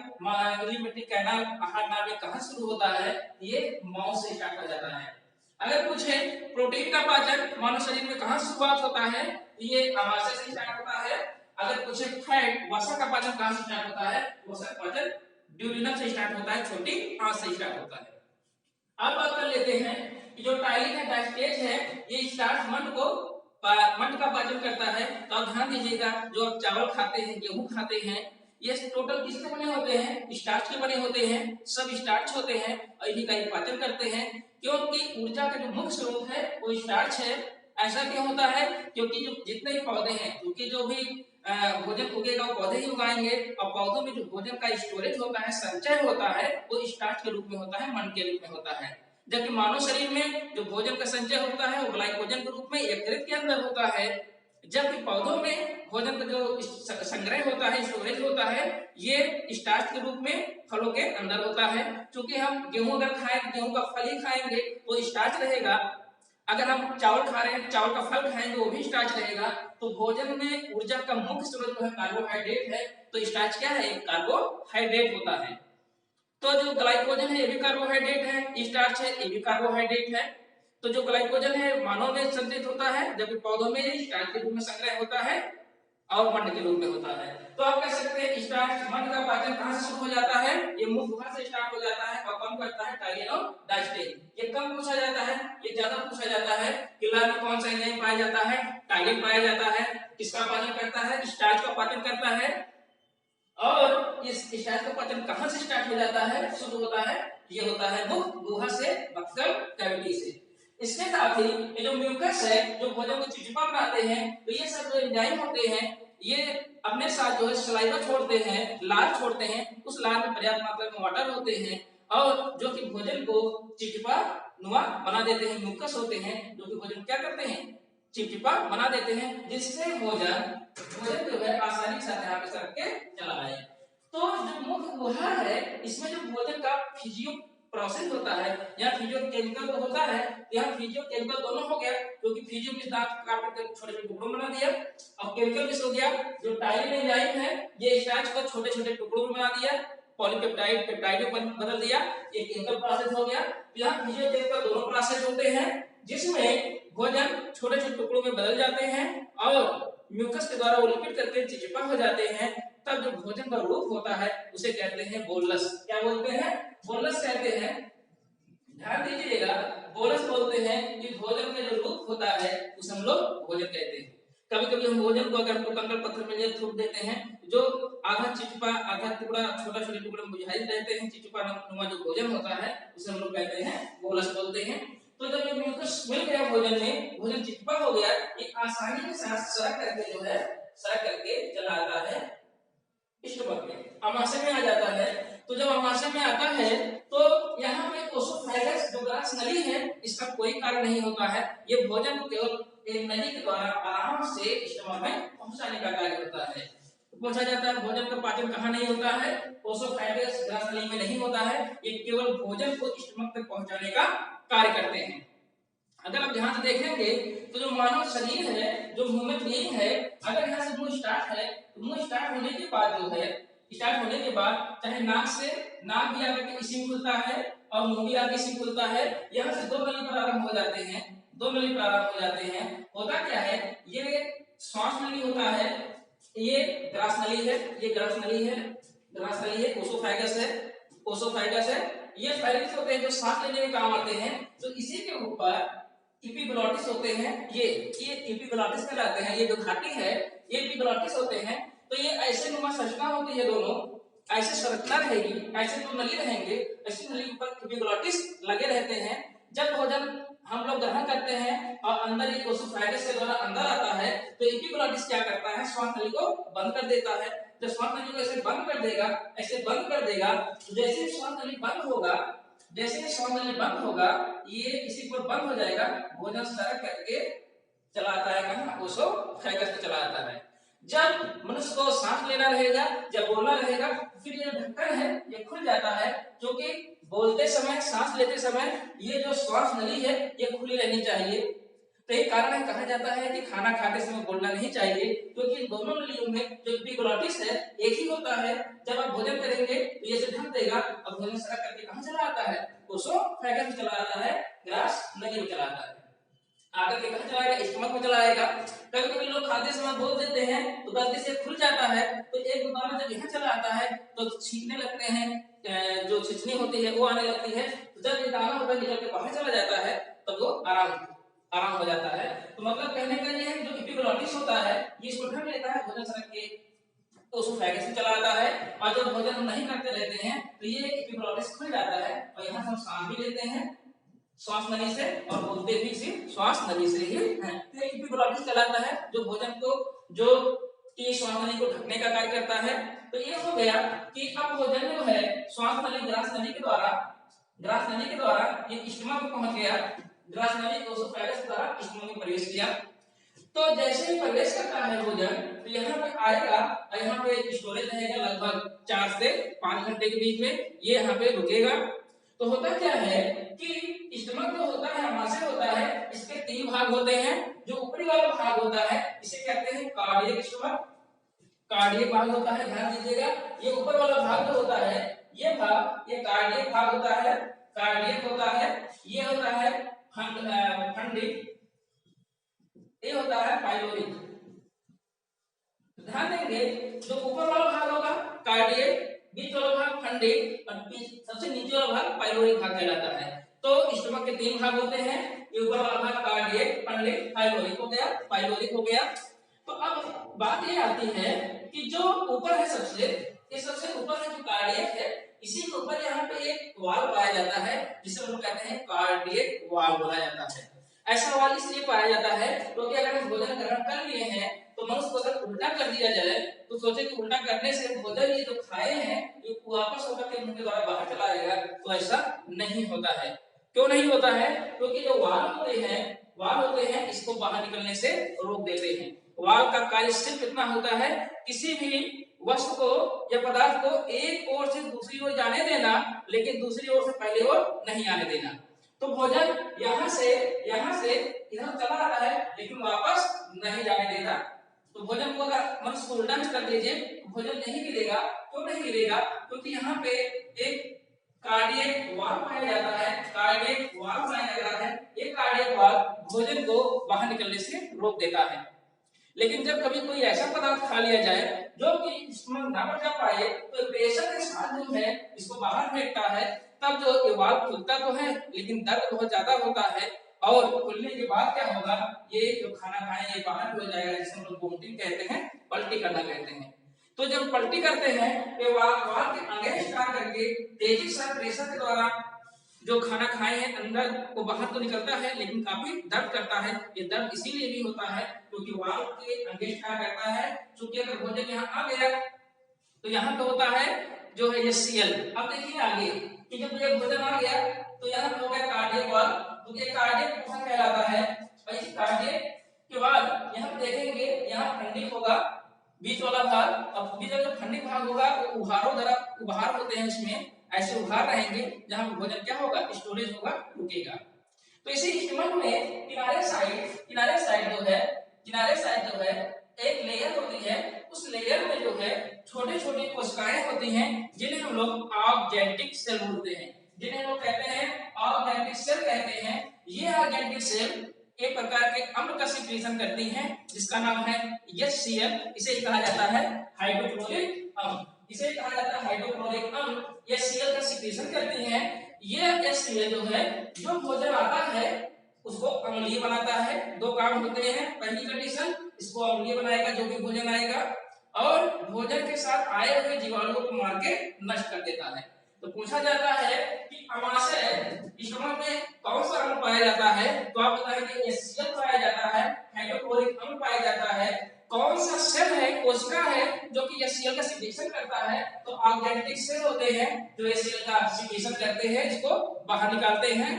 इलिमेंट्री कैनाल आहार नाल में कहां शुरू होता है, ये माउथ से स्टार्ट हो जाता है। अगर पूछे प्रोटीन का पाचन मानव शरीर में कहां शुरुआत होता है, ये आमाशय से स्टार्ट होता है। अगर पूछे फैट वसा का पाचन कहां से स्टार्ट होता है, वसा का पाचन ड्यूडेनम से स्टार्ट होता है, छोटी आंत से स्टार्ट होता है। अब बात कर लेते हैं कि जो टाइलिन है डायस्टेज है ये स्टार्च मंड का पाचन करता है। तो आप ध्यान दीजिएगा, जो आप चावल खाते हैं, गेहूं खाते हैं, ये टोटल किससे बने होते हैं, स्टार्च के बने होते हैं, सब स्टार्च होते हैं और इन्हीं का ही पाचन करते हैं। क्योंकि ऊर्जा का जो मुख्य स्रोत है वो स्टार्च है। ऐसा क्यों होता है, क्योंकि जो जितने भी पौधे हैं, क्योंकि जो भी भोजन उगेगा वो पौधे ही उगाएंगे और पौधों में जो भोजन का स्टोरेज होता है, संचय होता है, वो स्टार्च के रूप में होता है, मंड के रूप में होता है। जबकि मानव शरीर में जो भोजन का संचय होता है वो ग्लाइकोजन के रूप में यकृत के अंदर होता है, जबकि पौधों में भोजन का जो संग्रह होता है, स्टोरेज होता है, ये स्टार्च के रूप में फलों के अंदर होता है। क्योंकि हम गेहूं अगर खाएं, गेहूं का फल ही खाएंगे तो स्टार्च रहेगा। अगर हम चावल खा रहे हैं, चावल का फल खाएंगे वो भी स्टार्च रहेगा। तो भोजन में ऊर्जा का मुख्य स्रोत जो है कार्बोहाइड्रेट है। तो स्टार्च क्या है? कार्बोहाइड्रेट होता है। तो जो ग्लाइकोजन है ये भी कार्बोहाइड्रेट है, स्टार्च है ये भी कार्बोहाइड्रेट है। तो जो ग्लाइकोजन है मानव में संचित होता है, जबकि पौधों में स्टार्च के रूप में संग्रह होता है और मंड के रूप में होता है। तो आप कह सकते हैं स्टार्च मंड का पाचन कहां से शुरू हो जाता है? ये मुख गुहा से स्टार्ट हो जाता है और कम करता है टाइलिन और डाइस्टेन। ये कम पूछा जाता है, ये ज्यादा पूछा जाता है कि लाल में कौन सा एंजाइम पाया जाता है? टाइलिन पाया जाता है। किसका पाचन करता है? स्टार्च का पाचन करता है। और इस स्टार्च का पाचन कहां से स्टार्ट हो जाता है, शुरू होता है? ये होता है मुख गुहा से, बक्कल कैविटी से। इसके साथ ही ये जो म्यूकस है जो भोजन को चिपचिपा बनाते हैं, तो ये सब जो एंजाइम होते हैं ये अपने साथ जो है सलाइवा छोड़ते हैं, लार छोड़ते हैं। उस लार में पर्याप्त मात्रा में वाटर होते हैं और जो कि भोजन को चिपचिपा नुमा बना देते हैं। म्यूकस होते हैं जो कि भोजन क्या करते हैं? चिपचिपा बना देते हैं, जिससे भोजन जो है आसानी से यहाँ पे सड़क के चला आए। तो जो मुख्य गुहा है इसमें जो भोजन का फिजियो प्रोसेस होता है, यहाँ फिजियो केमिकल तो होता है, यहाँ फिजियो केमिकल दोनों हो गया, क्योंकि फिजियो किस दांत काट के छोटे छोटे टुकड़ों में बना दिया और केमिकल किस हो गया? जो टाइलिन एंजाइम है ये स्टार्च को छोटे छोटे टुकड़ों में बना दिया, पॉलीपेप्टाइड पेप्टाइड में बदल दिया, ये केमिकल प्रोसेस हो गया। यहाँ फिजियो केमिकल दोनों प्रोसेस होते हैं, जिसमें भोजन छोटे छोटे टुकड़ों में बदल जाते हैं और म्यूकस के द्वारा वो लिपिड करके चिपचिपा हो जाते हैं। तब जो भोजन का रूप होता है उसे कहते हैं बोलस। क्या बोलते हैं? बोलस कहते हैं। ध्यान दीजिएगा, बोलस बोलते हैं कि भोजन का जो रूप होता है उसे हम लोग भोजन कहते हैं। कभी कभी हम भोजन को अगर कंकड़ पत्थर में थूक देते हैं, जो आधा चिपचिपा आधा टुकड़ा छोटा छोटे टुकड़े में बुझाई रहते हैं, चिपचिपा नुमा जो भोजन होता है उसे हम लोग कहते हैं बोलस बोलते हैं। तो जब ये म्यूकस मिल गया भोजन में, भोजन चिपचिपा हो गया, ये आसानी के साथ सड़क करके जो है सड़क करके चला आता है स्टमक में, आमाशय में आ जाता है। तो जब आमाशय में आता है तो यहाँ पे ओसोफेगस जो ग्रास नली है इसका कोई कार्य नहीं होता है, ये भोजन को केवल एक नली के द्वारा आराम से स्टमक में पहुंचाने का कार्य होता है। पूछा जाता है भोजन का पाचन कहाँ नहीं होता है? ओसोफेगस ग्रास नली में नहीं होता है, ये केवल भोजन को स्टमक तक पहुंचाने का कार्य करते हैं। अगर आप ध्यान से देखेंगे तो जो मानव शरीर है, जो ह्यूमन बीइंग है, अगर यहाँ से मुंह स्टार्ट है तो मुंह स्टार्ट होने के बाद जो है, स्टार्ट होने के बाद चाहे नाक से, नाक भी आकर के इसी में खुलता है और मुंह भी आगे इसी में खुलता है, यहाँ से दो नली प्रारंभ हो जाते हैं, दो नली प्रारंभ हो जाते हैं। होता क्या है? ये श्वास नली होता है, ये ग्रास नली है, ये ग्रास नली है, ग्रास नली है, ओसोफेगस है, ओसोफेगस है। ये फेरिंक्स होते हैं जो सांस लेने में काम आते हैं। तो इसी के ऊपर इपिग्लॉटिस होते हैं, ये इपिग्लॉटिस कहलाते हैं। ये जो घाटी है ये इपिग्लॉटिस होते हैं। तो ये ऐसे नुमा संरचना होती है, दोनों ऐसे संरचना रहेगी, ऐसे दो नली रहेंगे, ऐसी नली के ऊपर इपिग्लॉटिस लगे रहते हैं। जब भोजन हम लोग ग्रहण करते हैं और अंदर ये ओसोफेगस के द्वारा अंदर आता है तो इपिग्लॉटिस क्या करता है? श्वास नली को बंद कर देता है। जब श्वास नली को ऐसे बंद कर देगा, ऐसे बंद कर देगा, तो जैसे श्वास नली बंद होगा, जैसे ही श्वास नली बंद होगा, ये इसी पर बंद हो जाएगा, भोजन सरक करके चला आता है कहाँ? ओसोफेगस पे चला आता है। जब मनुष्य को सांस लेना रहेगा, जब बोलना रहेगा, फिर ये ढक्कन है ये खुल जाता है, क्योंकि बोलते समय, सांस लेते समय ये जो श्वास नली है ये खुली रहनी चाहिए। तो एक कारण है, कहा जाता है कि खाना खाते समय बोलना नहीं चाहिए, क्योंकि दोनों नलियों में जो इपिग्लॉटिस है एक ही होता है। जब आप भोजन करेंगे तो ये से ढक देगा और भोजन सरक करके कहाँ चला आता है? ओसोफेगस में चला आता है, ग्रास नली में चला आता है। आगे के कहाँ चलाएगा? स्टमक में चलाएगा। कभी कभी लोग खाते समय बोल देते हैं तो गलती से खुल जाता है, तो एक बार जब यहाँ चला आता है तो छींकने लगते हैं, जो छिछनी होती है वो आने लगती है। तो जब ये दाना होता है निकल के बाहर चला जाता है तब वो आराम हो जाता है। तो मतलब कहने का ये है, जो इपिग्लॉटिस होता है ये इसको ढक लेता है, भोजन सरक के ओसोफेगस में चला आता है। और जब भोजन हम नहीं करते रहते हैं तो ये इपिग्लॉटिस खुल जाता है और यहाँ से हम सांस भी लेते हैं श्वास नली से और बोलते भी इसी श्वास नली से ही है। तो इपिग्लॉटिस कहलाता है जो भोजन को, जो की श्वास नली को ढकने का कार्य करता है। तो ये हो गया कि अब भोजन जो है श्वास नली ग्रास नली के द्वारा ये स्टमक में पहुंच गया, ग्रास नली ओसोफेगस के द्वारा स्टमक में प्रवेश किया। तो जैसे ही प्रवेश करता है भोजन तो यहाँ पे आएगा और यहाँ पे स्टोरेज रहेगा लगभग 4 से 5 घंटे के बीच में, ये यहाँ पे रुकेगा। तो होता क्या है कि स्टमक जो होता है, आमाशय होता है, इसके तीन भाग होते हैं। जो ऊपरी वाला भाग होता है इसे कहते हैं कार्डियक स्टमक, कार्डियक भाग होता है, ध्यान दीजिएगा। ये ऊपर वाला भाग जो होता है ये भाग ये कार्डियक भाग होता है, कार्डियक होता है। ये होता है फंडिक, ये होता है पाइलोरिक। ध्यान देंगे जो ऊपर वाला भाग होगा कार्डियक, बीच वाला भाग फंडिक और सबसे नीचे वाला भाग पाइलोरिक भाग कहलाता है। तो स्टमक के तीन भाग होते हैं, ये ऊपर वाला भाग कार्डियक, फंडिक, पाइलोरिक हो गया, पाइलोरिक हो गया। तो अब बात ये आती है कि जो ऊपर है सबसे, ये सबसे ऊपर है जो कार्डियक है, इसी के ऊपर यहाँ पे एक वाल्व पाया जाता है जिसे हम लोग कहते हैं कार्डियक वाल्व बोला जाता है। ऐसा वाल्व इसलिए पाया जाता है क्योंकि अगर हम भोजन ग्रहण कर लिए हैं तो मनुष्य को अगर उल्टा कर दिया जाए तो सोचे कि उल्टा करने से भोजन ये जो खाए हैं ये वापस होकर के मुंह के द्वारा बाहर चला जाएगा, तो ऐसा नहीं होता है। क्यों नहीं होता है? क्योंकि जो वाल्व होते हैं इसको बाहर निकलने से रोक देते हैं। वाल्व का कार्य सिर्फ इतना होता है किसी भी वस्तु को या पदार्थ को एक ओर से दूसरी ओर जाने देना, लेकिन दूसरी ओर से पहले ओर नहीं आने देना। तो भोजन यहाँ से इधर चला आता है लेकिन वापस नहीं जाने देता। तो भोजन को अगर मनुष्य को उल्टा कर दीजिए तो भोजन नहीं गिरेगा। क्यों नहीं गिरेगा? क्योंकि यहाँ पे एक कार्डियक वाल्व पाया जाता है, कार्डियक वाल्व पाया जाता है। ये कार्डियक वाल्व भोजन को बाहर निकलने से रोक देता है। लेकिन जब कभी कोई ऐसा पदार्थ खा लिया जाए जो कि स्टमक ना बचा पाए तो प्रेशर के साथ जो है इसको बाहर फेंकता है, तब जो ये वाल्व खुलता तो है लेकिन दर्द बहुत ज्यादा होता है। और खुलने के बाद क्या होगा, ये जो खाना खाए ये बाहर हो जाएगा, जिसे हम लोग वोमिटिंग कहते हैं, पलटी करना कहते हैं। तो जब पलटी करते हैं ये वाल्व के अगेंस्ट काम करके तेजी से प्रेशर के द्वारा जो खाना खाए हैं अंदर को बाहर तो निकलता है लेकिन काफी दर्द करता है। ये दर्द इसीलिए भी होता है क्योंकि वाल्व के अगेंस्ट क्या करता है, चूंकि अगर भोजन यहाँ आ गया तो यहाँ पे होता है जो है ये सीएल। अब देखिए आगे कि जब ये भोजन आ गया तो यहाँ पे हो गया कार्डियक वाल्व, तो ये कार्डियक पोर्शन कहलाता है। और इस कार्डियक के बाद यहाँ पे देखेंगे यहाँ फंडिक होगा, बीच वाला भाग, अब बीच वाला फंडिक भाग होगा वो उभार होते हैं, इसमें ऐसे उभार रहेंगे जहां पे भोजन क्या होगा, स्टोरेज होगा, रुकेगा। तो इसी स्टमक में किनारे साइड जो है एक लेयर होती है, उस लेयर में जो है छोटे छोटे कोशिकाएं होती हैं जिन्हें हम लोग ऑर्गेनिक सेल बोलते हैं, जिन्हें हम लोग कहते हैं ऑर्गेनिक सेल कहते हैं। ये ऑर्गेनिक सेल एक प्रकार के अम्ल का सिक्रीशन करती हैं जिसका नाम है HCl। इसे कहा जाता है हाइड्रोक्लोरिक अम्ल, इसे कहा जाता है हाइड्रोक्लोरिक अम्ल। HCl का सिक्रीशन करती हैं। ये HCl जो है जो भोजन आता है उसको अम्लीय बनाता है। दो काम होते हैं, पहली कंडीशन इसको अम्लीय बनाएगा जो भी भोजन आएगा, और भोजन के साथ आए हुए जीवाणुओं को मार के नष्ट कर देता है। तो पूछा जाता है कि अमाशय स्टमक में कौन सा अम्ल पाया जाता है, तो आप बताएंगे HCl पाया जाता है, हाइड्रोक्लोरिक अम्ल पाया जाता है। कौन सा सेल है, कोशिका है जो कि HCl का सिक्रीशन करता है, तो ऑर्गेनिक सेल होते हैं जो HCl का सिक्रीशन करते हैं, इसको बाहर निकालते हैं।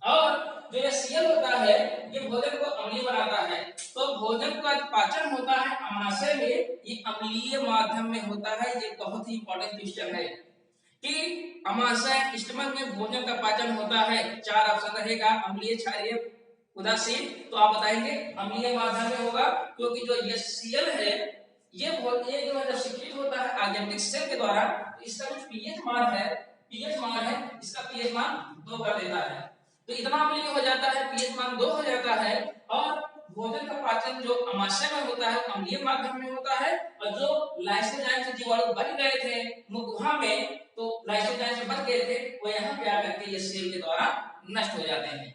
और जो HCl होता है ये भोजन को अम्लीय बनाता है। तो भोजन का पाचन होता है अमाशय में, ये अम्लीय माध्यम में होता है। ये बहुत ही इंपॉर्टेंट क्वेश्चन है कि अमाशय स्टमक में भोजन का पाचन होता है। चार ऑप्शन रहेगा, अम्लीय, क्षारीय, उदासीन। तो आप बताएंगे अम्लीय माध्यम में होगा क्योंकि जो HCl है ये जो है जब सिक्रीट होता है ऑर्गेनिक सेल के द्वारा, तो इसका जो पीएच मान है इसका पीएच मान 2 कर देता है। तो इतना अम्लीय हो जाता है, पीएच मान 2 हो जाता है। और भोजन का पाचन जो अमाशय में होता है अम्लीय माध्यम में होता है, और जो लाइसोजाइम से जीवाणु बच गए थे मुख में, तो लाइसोजाइम से बच गए थे वो यहाँ पे आकर के HCl के द्वारा नष्ट हो जाते हैं।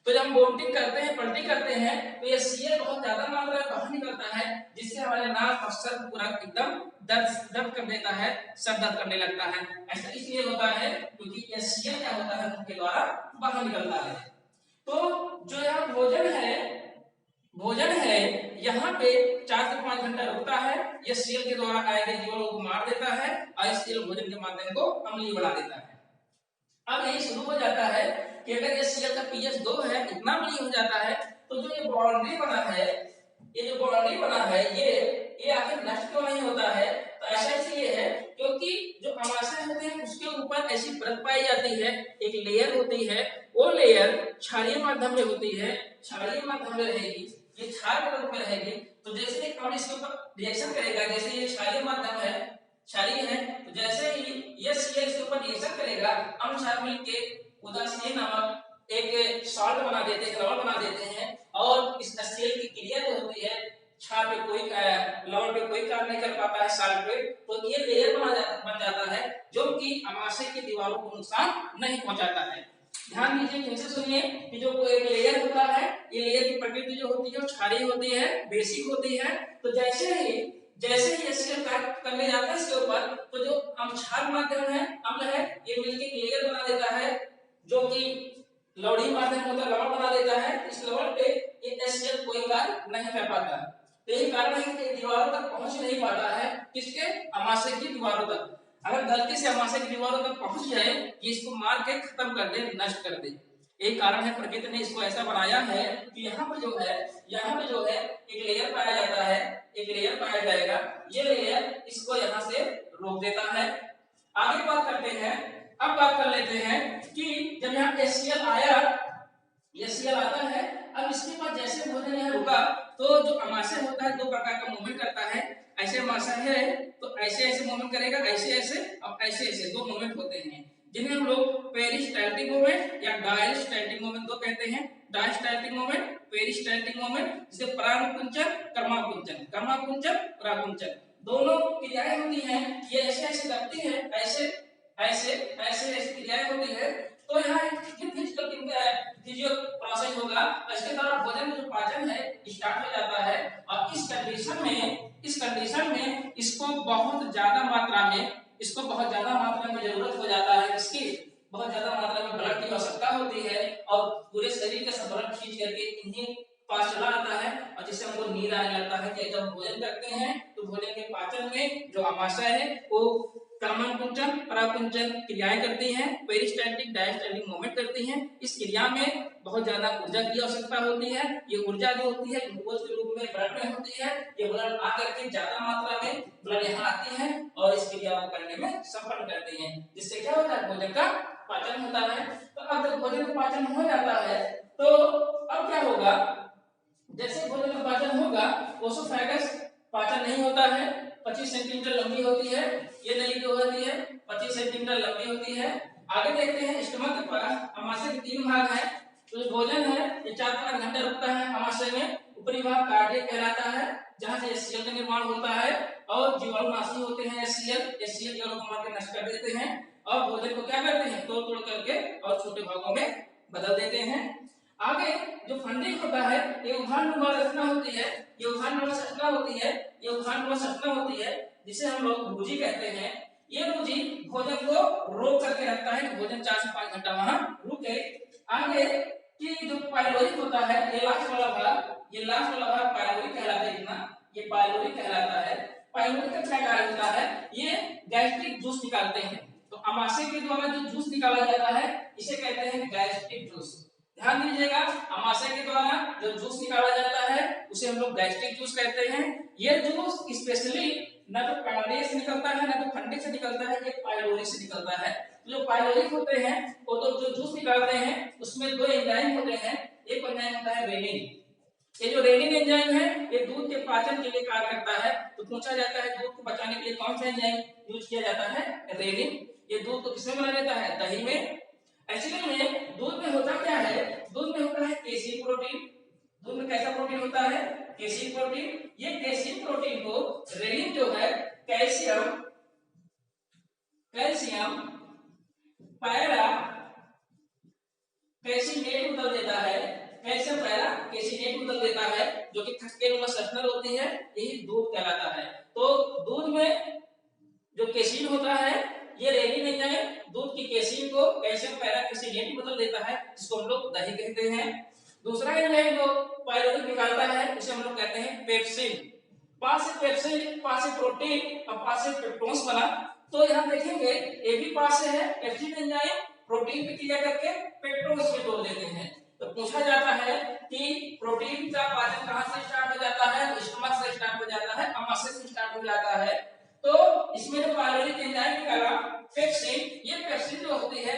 तो जब हम वोमिटिंग करते हैं, पलटी करते हैं, तो HCl बहुत ज्यादा मात्रा में बाहर निकलता है जिससे हमारे नाक और सर पूरा एकदम दर्द कर देता है, सर दर्द करने लगता है। ऐसा इसलिए होता है क्योंकि HCl क्या होता है मुंह के द्वारा बाहर निकलता है। तो जो यहाँ भोजन है यहाँ पे 4 से 5 घंटा रुकता है, HCl के द्वारा आए गए जीवाणुओं को मार देता है और HCl भोजन के माध्यम को अम्लीय बना देता है। अब यही शुरू हो जाता है कि अगर HCl का pH 2 है, इतना अम्लीय हो जाता है, तो जो ये बाउंड्री बना है ये आखिर नष्ट क्यों नहीं होता है? तो ऐसा इसलिए है क्योंकि जो अमाशय होते हैं उसके ऊपर ऐसी परत पाई जाती है, एक लेयर होती है, वो लेयर क्षारीय माध्यम में होती है, क्षारीय माध्यम में रहेगी, ये क्षार के रूप में रहेगी। तो जैसे ही कण इसके ऊपर रिएक्शन करेगा, जैसे ये क्षारीय माध्यम है, क्षारीय है, तो जैसे ही ये Cl इसके ऊपर रिएक्शन करेगा, अम्ल क्षार मिलके उदासीन नामक एक सॉल्ट बना देते हैं, लवण बना देते हैं, और इस HCl की क्रिया जो होती है, क्षार पे कोई लवण पे कोई कार्य नहीं कर पाता है, सॉल्ट पे, तो ये लेयर बन जाता है जो कि अमाशय की दीवारों को नुकसान नहीं पहुंचाता है। ध्यान दीजिए, फिर से सुनिए कि जो एक लेयर होता है, ये लेयर की प्रकृति जो होती है वो क्षारीय होती है, बेसिक होती है। तो जैसे ही HCl करने जाता है इसके ऊपर, तो जो क्षार माध्यम है, अम्ल है, ये मिलके एक लेयर बना देता है जो कि लवणीय माध्यम होता है, लवण बना देता है। इस लवण पे ये HCl कोई कार्य नहीं कर पाता। तो यही कारण है कि दीवारों तक पहुंच नहीं पाता है, किसके, अमाशय की दीवारों तक। अगर गलती से अमाशय की दीवारों तक पहुंच जाए कि इसको मार के खत्म कर दे, नष्ट कर दे। यही कारण है प्रकृति ने इसको ऐसा बनाया है कि यहाँ पे जो है एक लेयर पाया जाता है, एक लेयर पाया जाएगा, ये लेयर इसको यहाँ से रोक देता है। आगे बात करते हैं, अब बात कर लेते हैं कि जब यहाँ HCl आया, HCl आता है, अब इसके बाद जैसे भोजन यहाँ रुका, तो जो अमाशय होता है दो प्रकार का मूवमेंट करता है। ऐसे अमाशय है तो ऐसे ऐसे मूवमेंट करेगा, ऐसे ऐसे और ऐसे ऐसे दो मूवमेंट होते हैं, जिन्हें हम लोग पेरिस्टाल्टिक मूवमेंट या डायस्टाल्टिक मूवमेंट दो कहते हैं। डायस्टाल्टिक मूवमेंट, पेरिस्टाल्टिक मूवमेंट, जिसे पराकुंचन, कर्माकुंचन, कर्माकुंचन, पराकुंचन दोनों क्रियाएं होती हैं। ये ऐसे ऐसे लगती है, ऐसे ऐसे ऐसे ऐसे क्रियाएं होती है। तो यहाँ फिजियो प्रोसेस होगा, इसके द्वारा भोजन का जो पाचन है स्टार्ट हो जाता है। और इस कंडीशन में इसको बहुत ज्यादा मात्रा में जरूरत हो जाता है, इसकी बहुत ज्यादा मात्रा में ब्लड की आवश्यकता होती है, और पूरे शरीर का सब ब्लड खींच करके इन्हीं पास चला आता है, और जिससे हमको नींद आने लगता है। कि जब भोजन करते हैं तो भोजन के पाचन में जो अमाशय है वो कर्माकुंचन, पराकुंचन क्रियाएं करती हैं, पेरिस्टाल्टिक, डायस्टाल्टिक मूवमेंट करती हैं। इस क्रिया में बहुत ज्यादा ऊर्जा की आवश्यकता होती है। ये ऊर्जा जो होती है ग्लूकोज के रूप में ब्लड में होती है। ये ब्लड आकर के ज्यादा मात्रा में ब्लड यहाँ आती है और इस क्रिया को करने में सफल करती है, जिससे क्या होता है, भोजन का पाचन होता है। तो अब जब भोजन का पाचन हो जाता है तो अब क्या होगा, जैसे भोजन का पाचन होगा, ओसोफेगस पाचन नहीं होता है, 25 सेंटीमीटर लंबी होती है, ये नली जो होती है 25 सेंटीमीटर लंबी होती है। आगे देखते हैं, स्टमक के पास अमाशय के 3 भाग है। तो जो भोजन है ये 4-5 घंटे रुकता है अमाशय में। ऊपरी भाग कार्डियक कहलाता है, जहां से HCl का निर्माण होता है, और जीवाणुनाशी होते हैं HCl जीवाणु को मार के नष्ट कर देते हैं, और भोजन को क्या करते हैं, तोड़ करके और छोटे भागों में बदल देते हैं। आगे जो फंडिंग होता है, ये उभारनुमा रचना होती है, ये उभारनुमा संरचना होती है, जिसे हम लोग भूजी कहते हैं। ये भूजी भोजन को रोक करके रखता है, भोजन 4 से 5 घंटा वहां रुके। आगे की जो पाइलोरिक होता है, ये लास्ट वाला भाग पाइलोरिक कहलाता है। इतना ये पाइलोरिक कहलाता है। पाइलोरिक का क्या कार्य होता है, ये गैस्ट्रिक जूस निकालते हैं। तो अमाशय के द्वारा जो जूस निकाला जाता है इसे कहते हैं गैस्ट्रिक जूस। ध्यान दीजिएगा, अमाशय के द्वारा जो जूस निकाला जाता है उसे हम लोग गैस्ट्रिक जूस कहते हैं। ये जूस स्पेशली न तो पैराडाई से निकलता है, न तो फंडिक से निकलता है, ये पाइलोरिक से निकलता है। तो जो पाइलोरिक होते हैं वो तो जो जूस निकालते हैं उसमें 2 एंजाइम होते हैं। एक एंजाइम होता है रेनिन। ये जो रेनिन एंजाइम है ये दूध के पाचन के लिए कार्य करता है। तो पूछा जाता है दूध को बचाने के लिए कौन सा एंजाइम यूज किया जाता है, रेनिन। ये दूध को किसमें बना देता है, दही में। एक्चुअली में दूध में होता क्या है, दूध में होता है केसीन प्रोटीन। दूध में कैसा प्रोटीन होता है, केसीन प्रोटीन। ये केसीन प्रोटीन को रेनिन जो है कैल्शियम पैरा कैसिनेट बदल देता है, कैल्शियम पैरा कैसिनेट बदल देता है, जो कि थक्केनुमा संरचना होती है, यही दूध कहलाता है। तो दूध में जो केसीन होता है ये रेनिन एंजाइम दूध की केसीन को कैल्शियम पैरा कैसिनेट बदल देता है, जिसको हम लोग दही कहते हैं। दूसरा एंजाइम जो पाइलोरिक निकालता है उसे हम लोग कहते हैं पेप्सिन। पास से प्रोटीन और पास से पेप्टोन्स बना। तो यहाँ देखेंगे ये भी पास से है, पेप्सिन एंजाइम प्रोटीन की क्रिया करके पेप्टोन्स में तोड़ देते हैं। तो पूछा जाता है कि प्रोटीन का पाचन कहां से स्टार्ट हो जाता है, तो स्टमक से स्टार्ट हो जाता है, अमाशय से स्टार्ट हो जाता है। तो इसमें जो पाइलोरिक एंजाइम निकाला पेप्सिन, ये पेप्सिन जो होती है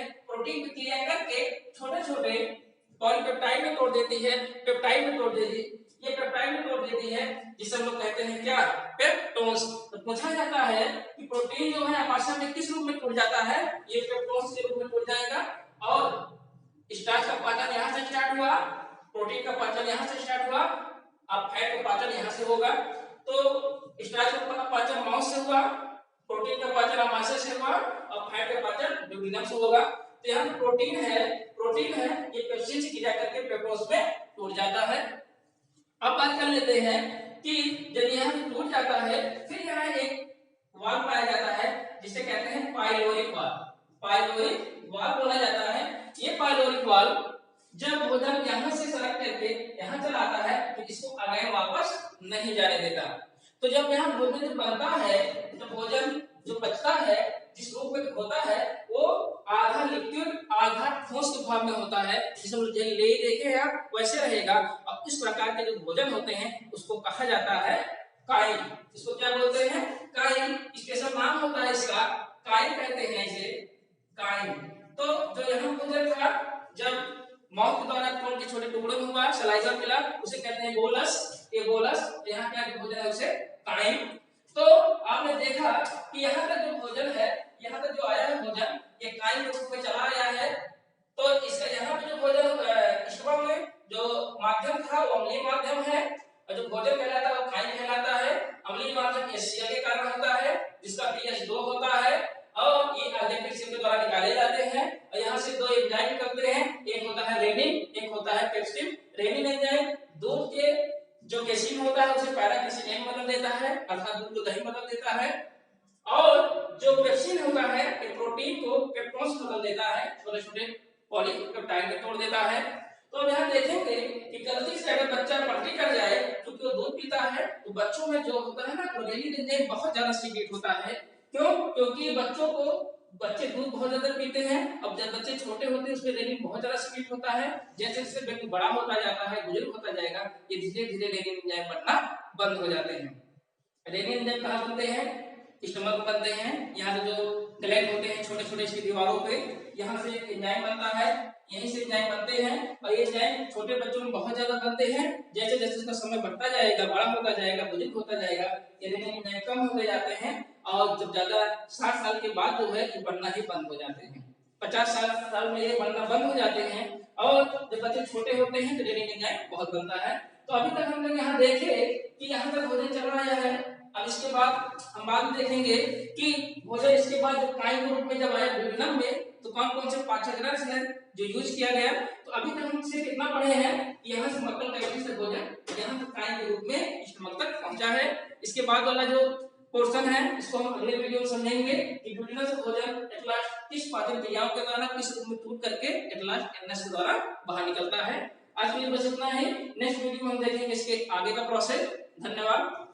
देती है, पेप्टाइड में तोड़ देती है। ये पेप्टाइड में तोड़ देती है, जिसे हम लोग कहते हैं क्या, पेप्टोन्स। तो पूछा जाता है कि प्रोटीन जो है आमाशय में किस रूप में टूट जाता है, ये पेप्टोन्स के रूप में टूट जाएगा। और स्टार्च का पाचन यहां से स्टार्ट हुआ, प्रोटीन का पाचन यहां से स्टार्ट हुआ, अब फैट का पाचन यहां से होगा। तो स्टार्च का पाचन माउस से हुआ, प्रोटीन का पाचन आमाशय से हुआ, और फैट का पाचन ड्यूडेनम से होगा। तो यहाँ प्रोटीन है, ये पेप्सिन से क्रिया करके पेप्टोन्स में टूट जाता है। अब बात कर लेते हैं कि जब यह टूट जाता है, फिर यहाँ एक वाल्व पाया जाता है जिसे कहते हैं पाइलोरिक वाल्व। पाइलोरिक वाल्व बोला जाता है। ये पाइलोरिक वाल्व जब भोजन यहाँ से सरक करके यहाँ चला आता है तो इसको आगे वापस नहीं जाने देता। तो जब यहाँ भोजन बनता है, तो भोजन जो बचता है जिस रूप में होता है वो आधा लिक्विड आधा ठोस के भाव में होता है, जिसे हम जेल ले देखे आप वैसे रहेगा। अब इस प्रकार के जो भोजन होते हैं उसको कहा जाता है काइम। इसको क्या बोलते हैं, काइम। स्पेशल नाम होता है इसका, काइम कहते हैं इसे, काइम। तो जो यहाँ भोजन था जब माउथ के द्वारा खून के छोटे टुकड़ों में हुआ, सलाइजा मिला, उसे कहते हैं बोलस। ये बोलस, यहाँ क्या भोजन है उसे काइम। तो आपने देखा कि यहाँ तक जो भोजन है, यहाँ तक जो आया है भोजन, ये काइम के रूप में चला आया है। तो इसका यहाँ पे जो भोजन स्टमक में जो माध्यम था वो अम्लीय माध्यम है, और जो भोजन कहलाता है वो काइम कहलाता है। अम्लीय माध्यम HCl के कारण होता है, जिसका pH 2 होता है, और ये एल्डेक्सिन के द्वारा निकाले जाते हैं। और यहाँ से दो एंजाइम निकलते हैं, एक होता है रेनिन, एक होता है पेप्सिन। रेनिन एंजाइम दूध के जो केसिन होता है उसे पैराकेसिन में बदल देता है, अर्थात दूध को दही बदल देता है। और जो पेप्सिन होता है ये प्रोटीन को पेप्टोन्स बदल देता है, छोटे छोटे पॉलीपेप्टाइड में तोड़ देता है। तो यहाँ देखेंगे कि गलती से अगर बच्चा पलटी कर जाए क्योंकि वो दूध पीता है, तो बच्चों में जो होता है ना रेनिन एंजाइम बहुत ज्यादा सीक्रेट होता है। क्यों? क्योंकि बच्चे दूध बहुत ज्यादा पीते हैं। अब जब बच्चे छोटे होते हैं उसमें रेनिन बहुत ज्यादा सीक्रेट होता है। जैसे जैसे व्यक्ति बड़ा होता जाता है, बुजुर्ग होता जाएगा, ये धीरे धीरे रेनिन एंजाइम बनना बंद हो जाते हैं। रेनिन एंजाइम कहाँ बनते हैं, स्टमक बनते हैं। यहाँ से जो ग्लैंड होते हैं छोटे छोटे इसकी दीवारों पे, यहाँ से एंजाइम बनता है, यहीं से एंजाइम बनते हैं। और ये एंजाइम छोटे बच्चों में बहुत ज्यादा बनते हैं। जैसे जैसे इसका समय बढ़ता जाएगा, बड़ा होता जाएगा, बुजुर्ग होता जाएगा, ये रेनिन एंजाइम कम होते जाते हैं। और जब ज्यादा 60 साल के बाद जो है ये बनना ही बंद हो जाते हैं। 50 साल में ये बनना बंद हो जाते हैं। और जब बच्चे छोटे होते हैं तो रेनिन एंजाइम बहुत बनता है। तो अभी तक हम लोग यहाँ देखे कि यहाँ तक भोजन चल रहा है। अब इसके बाद हम बाद में देखेंगे कि भोजन इसके बाद जब काइम के रूप में जब आया ड्यूडेनम में, तो कौन कौन से पाचक रस है जो यूज किया गया। तो अभी तक हम इससे कितना पढ़े हैं कि यहाँ से मक्कल कैविटी से भोजन यहाँ तक काइम के रूप में स्टमक तक पहुंचा है। इसके बाद वाला जो पोर्शन है इसको हम अगले वीडियो में समझेंगे कि ड्यूडेनम से भोजन एट लास्ट किस पाचन क्रियाओं के द्वारा किस रूप में टूट करके एट लास्ट एनएस के द्वारा बाहर निकलता है। आज के लिए बस इतना ही। नेक्स्ट वीडियो में हम देखेंगे इसके आगे का प्रोसेस। धन्यवाद।